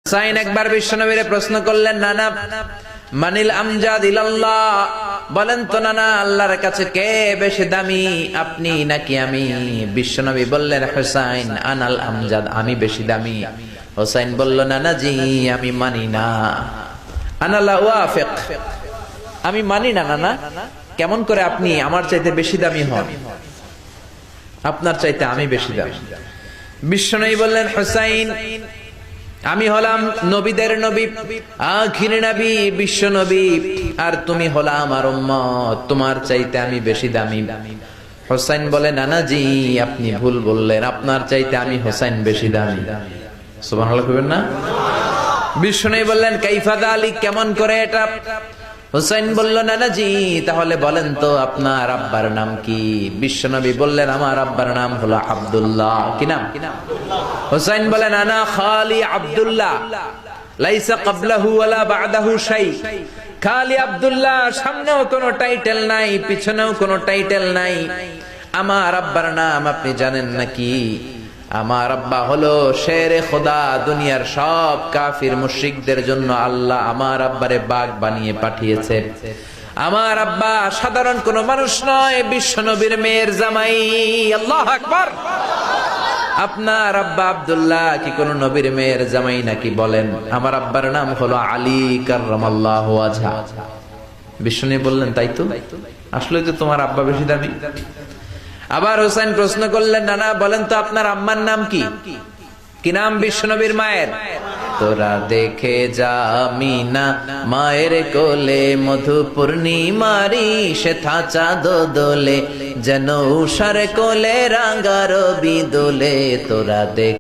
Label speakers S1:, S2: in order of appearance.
S1: হুসাইন একবার বিশ্বনবীরে প্রশ্ন করলেন, নানা মানিল আমজাদ ইলাল্লাহ, বলেন তো নানা আল্লাহর কাছে কে বেশি দামি, আপনি নাকি আমি? বিশ্বনবী বললেন, হুসাইন আনাল আমজাদ, আমি বেশি দামি। হুসাইন বলল, নানা জি আমি মানি না, আনা লা ওয়াফিক, আমি মানি না নানা। কেমন করে আপনি আমার চাইতে বেশি দামি হন? আপনার চাইতে আমি বেশি দামি। বিশ্বনবী বললেন, হুসাইন আমি হলাম নবীদের নবী, আখির নবী বিশ্ব নবী, আর তুমি হলা আমার উম্মত, তোমার চাইতে আমি বেশি দামি। হুসাইন বলে, নানা জি আপনি ভুল বললেন, আপনার চাইতে আমি হুসাইন বেশি দামি। সুবহানাল্লাহ কইবেন না? বিশ্বনবী বললেন, কাইফা যালিক, কেমন করে এটা? হুসাইন বলল, নানা জি তাহলে বলেন তো আপনার আব্বার নাম কি? বিশ্বনবী বললেন, আমার আব্বার নাম হলো আব্দুল্লাহ। কি নাম? হুসাইন বলেন, আনা খালি আব্দুল্লাহ, লাইসা ক্বাবলাহু ওয়ালা বা'দাহু শাই। খালি আব্দুল্লাহ, সামনেও কোনো টাইটেল নাই, পিছনেও কোনো টাইটেল নাই। আমার আব্বার নাম আপনি জানেন নাকি? আমার আব্বা হলো শেরে খোদা, দুনিয়ার সব কাফির মুশরিকদের জন্য আল্লাহ আমার আব্বারে বাগ বানিয়ে পাঠিয়েছে। আমার আব্বা সাধারণ কোন মানুষ নয়, বিশ্ব নবীর মেয়ের জামাই। আল্লাহু আকবার। আপনার আব্বা আব্দুল্লাহ কি কোন নবীর মেয়ের জামাই নাকি? বলেন, আমার আব্বার নাম হলো আলী কাররামাল্লাহু ওয়াজহা। বিশ্বনবী বললেন, তাই তো, আসলে তো তোমার আব্বা বেশি দামি। আবার হুসাইন প্রশ্ন করলেন, নানা বলেন তো আপনার আম্মার নাম কি? কি নাম বিশ্বনবীর মায়ের? তোরা দেখে যা মিনা মায়ের কোলে, মধু পূর্ণিমারি সেথা চাঁদ দোলে, যেন উষার কোলে রাঙা রবি দোলে। তোরা দেখ